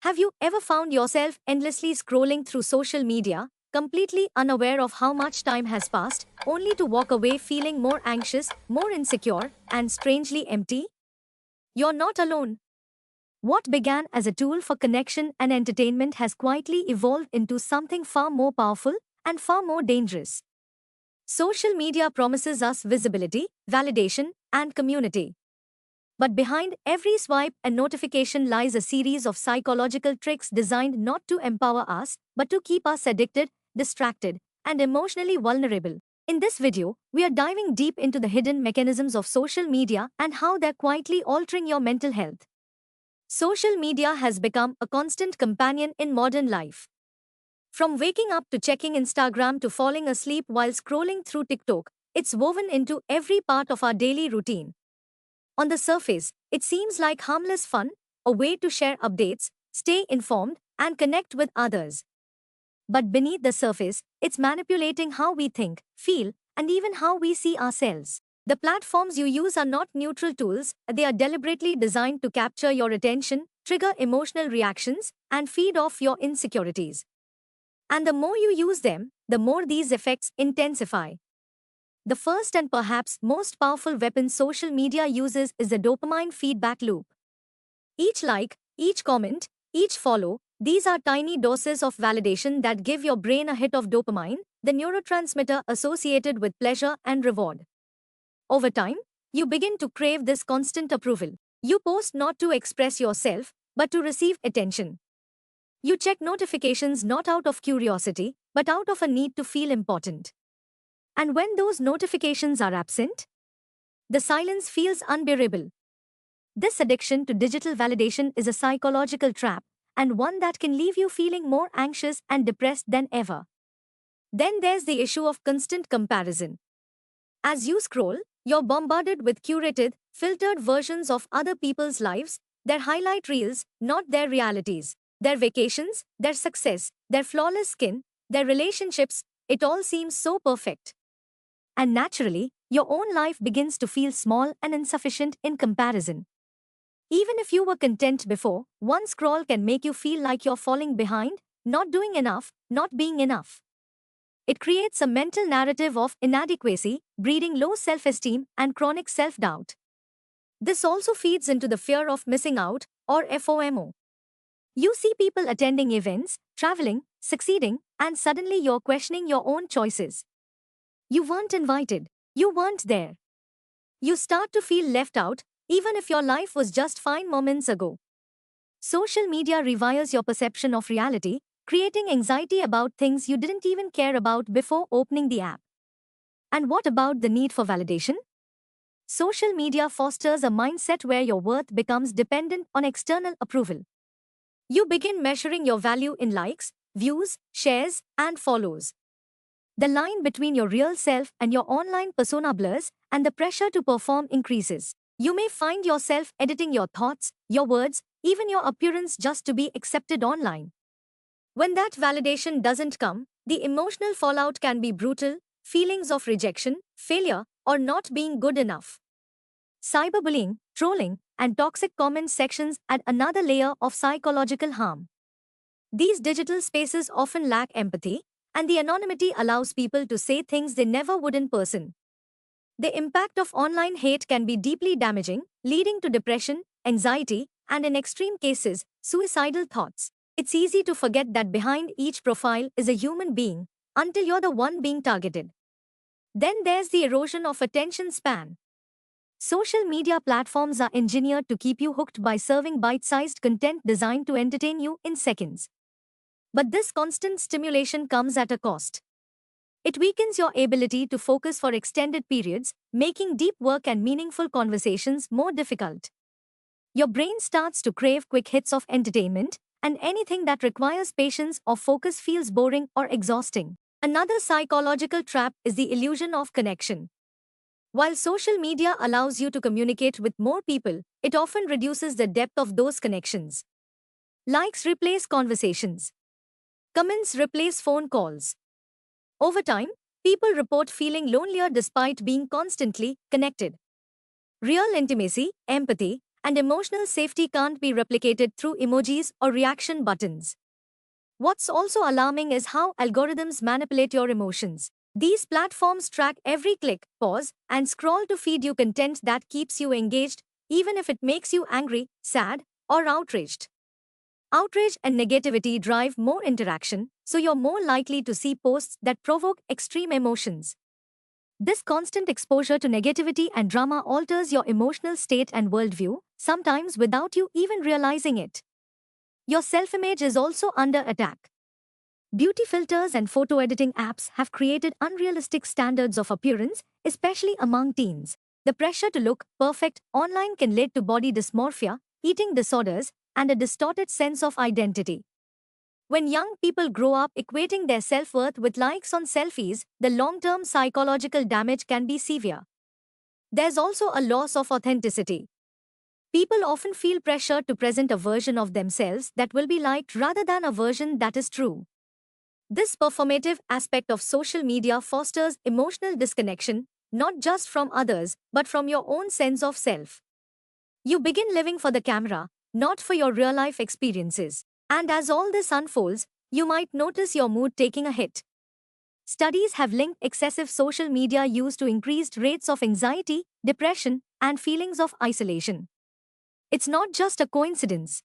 Have you ever found yourself endlessly scrolling through social media, completely unaware of how much time has passed, only to walk away feeling more anxious, more insecure, and strangely empty? You're not alone. What began as a tool for connection and entertainment has quietly evolved into something far more powerful and far more dangerous. Social media promises us visibility, validation, and community. But behind every swipe and notification lies a series of psychological tricks designed not to empower us, but to keep us addicted, distracted, and emotionally vulnerable. In this video, we are diving deep into the hidden mechanisms of social media and how they're quietly altering your mental health. Social media has become a constant companion in modern life. From waking up to checking Instagram to falling asleep while scrolling through TikTok, it's woven into every part of our daily routine. On the surface, it seems like harmless fun, a way to share updates, stay informed, and connect with others. But beneath the surface, it's manipulating how we think, feel, and even how we see ourselves. The platforms you use are not neutral tools, they are deliberately designed to capture your attention, trigger emotional reactions, and feed off your insecurities. And the more you use them, the more these effects intensify. The first and perhaps most powerful weapon social media uses is the dopamine feedback loop. Each like, each comment, each follow, these are tiny doses of validation that give your brain a hit of dopamine, the neurotransmitter associated with pleasure and reward. Over time, you begin to crave this constant approval. You post not to express yourself, but to receive attention. You check notifications not out of curiosity, but out of a need to feel important. And when those notifications are absent, the silence feels unbearable. This addiction to digital validation is a psychological trap, and one that can leave you feeling more anxious and depressed than ever. Then there's the issue of constant comparison. As you scroll, you're bombarded with curated, filtered versions of other people's lives, their highlight reels, not their realities, their vacations, their success, their flawless skin, their relationships, it all seems so perfect. And naturally, your own life begins to feel small and insufficient in comparison. Even if you were content before, one scroll can make you feel like you're falling behind, not doing enough, not being enough. It creates a mental narrative of inadequacy, breeding low self-esteem and chronic self-doubt. This also feeds into the fear of missing out, or FOMO. You see people attending events, traveling, succeeding, and suddenly you're questioning your own choices. You weren't invited. You weren't there. You start to feel left out, even if your life was just fine moments ago. Social media rewires your perception of reality, creating anxiety about things you didn't even care about before opening the app. And what about the need for validation? Social media fosters a mindset where your worth becomes dependent on external approval. You begin measuring your value in likes, views, shares, and follows. The line between your real self and your online persona blurs, and the pressure to perform increases. You may find yourself editing your thoughts, your words, even your appearance just to be accepted online. When that validation doesn't come, the emotional fallout can be brutal, feelings of rejection, failure, or not being good enough. Cyberbullying, trolling, and toxic comment sections add another layer of psychological harm. These digital spaces often lack empathy, and the anonymity allows people to say things they never would in person. The impact of online hate can be deeply damaging, leading to depression, anxiety, and in extreme cases, suicidal thoughts. It's easy to forget that behind each profile is a human being, until you're the one being targeted. Then there's the erosion of attention span. Social media platforms are engineered to keep you hooked by serving bite-sized content designed to entertain you in seconds. But this constant stimulation comes at a cost. It weakens your ability to focus for extended periods, making deep work and meaningful conversations more difficult. Your brain starts to crave quick hits of entertainment, and anything that requires patience or focus feels boring or exhausting. Another psychological trap is the illusion of connection. While social media allows you to communicate with more people, it often reduces the depth of those connections. Likes replace conversations. Comments replace phone calls. Over time, people report feeling lonelier despite being constantly connected. Real intimacy, empathy, And emotional safety can't be replicated through emojis or reaction buttons. What's also alarming is how algorithms manipulate your emotions. These platforms track every click, pause, and scroll to feed you content that keeps you engaged, even if it makes you angry, sad, or outraged. Outrage and negativity drive more interaction, so you're more likely to see posts that provoke extreme emotions. This constant exposure to negativity and drama alters your emotional state and worldview, sometimes without you even realizing it. Your self-image is also under attack. Beauty filters and photo editing apps have created unrealistic standards of appearance, especially among teens. The pressure to look perfect online can lead to body dysmorphia, eating disorders, and a distorted sense of identity. When young people grow up equating their self-worth with likes on selfies, the long-term psychological damage can be severe. There's also a loss of authenticity. People often feel pressure to present a version of themselves that will be liked rather than a version that is true. This performative aspect of social media fosters emotional disconnection, not just from others, but from your own sense of self. You begin living for the camera, not for your real-life experiences. And as all this unfolds, you might notice your mood taking a hit. Studies have linked excessive social media use to increased rates of anxiety, depression, and feelings of isolation. It's not just a coincidence.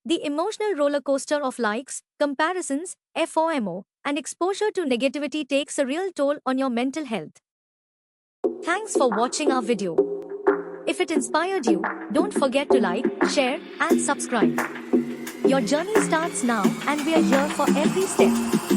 The emotional roller coaster of likes, comparisons, FOMO, and exposure to negativity takes a real toll on your mental health. Thanks for watching our video. If it inspired you, don't forget to like, share, and subscribe. Your journey starts now, and we are here for every step.